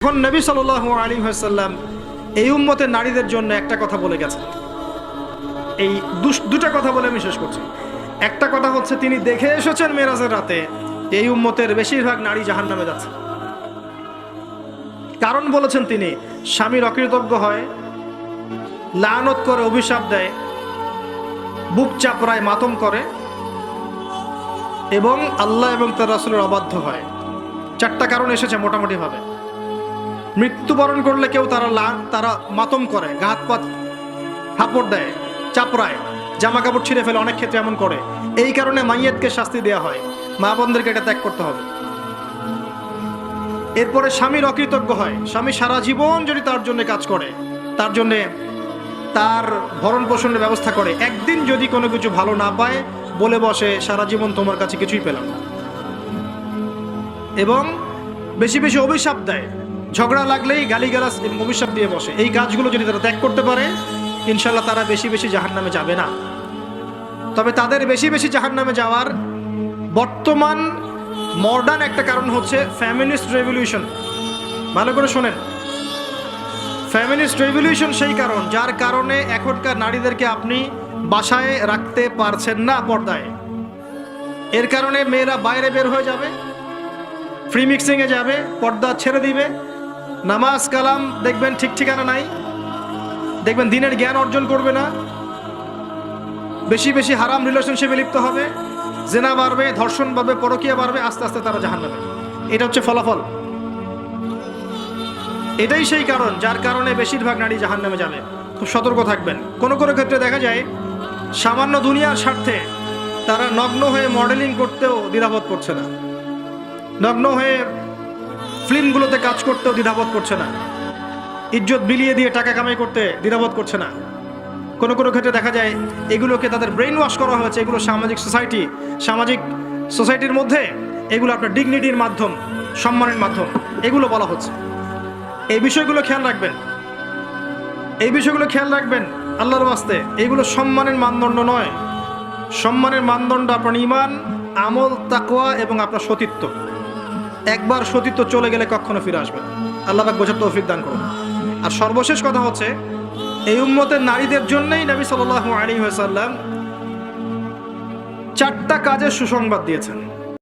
এখন নবী সাল্লাল্লাহু আলাইহি ওয়াসাল্লাম এই উম্মতের নারীদের জন্য একটা কথা বলে গেছেন। এই দুটা কথা বলে আমি শেষ করছি। একটা কথা হচ্ছে তিনি দেখে এসেছেন মেরাজের রাতে এই উম্মতের বেশিরভাগ নারী জাহান্নামে যাচ্ছে। কারণ বলেছেন তিনি, স্বামীর অকৃতজ্ঞ হয়, লানত করে, অভিশাপ দেয়, বুক চাপড়ায়, মাতম করে এবং আল্লাহ এবং তার রাসূলের অবাধ্য হয়। চারটা কারণ এসেছে মোটামুটি ভাবে। মৃত্যুবরণ করলে কেউ তারা মাতম করে, ঘাত পাত থাপড় দেয়, চাপড়ায়, জামা কাপড় ছিঁড়ে ফেলে, অনেক ক্ষেত্রে এমন করে। এই কারণে মাইয়াতকে শাস্তি দেওয়া হয়, মা বোনদেরকে এটা ত্যাগ করতে হবে। এরপরে স্বামীর অকৃতজ্ঞ হয়, স্বামী সারা জীবন যদি তার জন্য কাজ করে, তার জন্য তার ভরণ পোষণের ব্যবস্থা করে, একদিন যদি কোনো কিছু ভালো না পায় বলে বসে সারা জীবন তোমার কাছে কিছুই পেলাম না। এবং বেশি বেশি অভিশাপ দেয়, ঝগড়া লাগলেই গালিগালাজ এবং অভিশাপ দিয়ে বসে। এই কাজগুলো যদি তারা ত্যাগ করতে পারে, ইনশাল্লাহ তারা বেশি বেশি জাহান্নামে যাবে না। তবে তাদের বেশি বেশি জাহান্নামে যাওয়ার বর্তমান মডার্ন একটা কারণ হচ্ছে ফ্যামিনিস্ট রেভলিউশন। ভালো করে শোনেন, ফ্যামিনিস্ট রেভলিউশন সেই কারণ যার কারণে এখনকার নারীদেরকে আপনি বাসায় রাখতে পারছেন না পর্দায়। এর কারণে মেয়েরা বাইরে বের হয়ে যাবে, ফ্রি মিক্সিংয়ে যাবে, পর্দা ছেড়ে দিবে, নামাজ কালাম দেখবেন ঠিক ঠিকানা নাই, দেখবেন দিনের জ্ঞান অর্জন করবে না, বেশি বেশি হারাম রিলেশনশিপে লিপ্ত হবে, জেনা বাড়বে, ধর্ষণ বাড়বে, পরকীয়া বাড়বে, আস্তে আস্তে তারা জাহান্নামে। এটা হচ্ছে ফলাফল। এটাই সেই কারণ যার কারণে বেশিরভাগ নারী জাহান্নামে যাবে। খুব সতর্ক থাকবেন। কোনো কোনো ক্ষেত্রে দেখা যায় সামান্য দুনিয়ার স্বার্থে তারা নগ্ন হয়ে মডেলিং করতেও দ্বিধাবোধ করছে না, নগ্ন হয়ে ফিল্মগুলোতে কাজ করতেও দ্বিধাবোধ করছে না, ইজ্জত বিলিয়ে দিয়ে টাকা কামাই করতে দ্বিধাবোধ করছে না। কোনো কোনো ক্ষেত্রে দেখা যায় এগুলোকে তাদের ব্রেইন ওয়াশ করা হয়েছে, এগুলো সামাজিক সোসাইটির মধ্যে এগুলো আপনার ডিগনিটির মাধ্যম, সম্মানের মাধ্যম, এগুলো বলা হচ্ছে। এই বিষয়গুলো খেয়াল রাখবেন, এই বিষয়গুলো খেয়াল রাখবেন আল্লাহর ওয়াস্তে। এইগুলো সম্মানের মানদণ্ড নয়। সম্মানের মানদণ্ড আপনার ঈমান, আমল, তাকওয়া এবং আপনার সতীত্ব। একবার সতীত্ব চলে গেলে কখনো ফিরে আসবে না। আল্লাহ পাক বোঝার তৌফিক দান করুন। আর সর্বশেষ কথা হচ্ছে, এই উম্মতের নারীদের জন্যই নবী সাল্লাল্লাহু আলাইহি ওয়াসাল্লাম 4টা কাজের সুসংবাদ দিয়েছেন।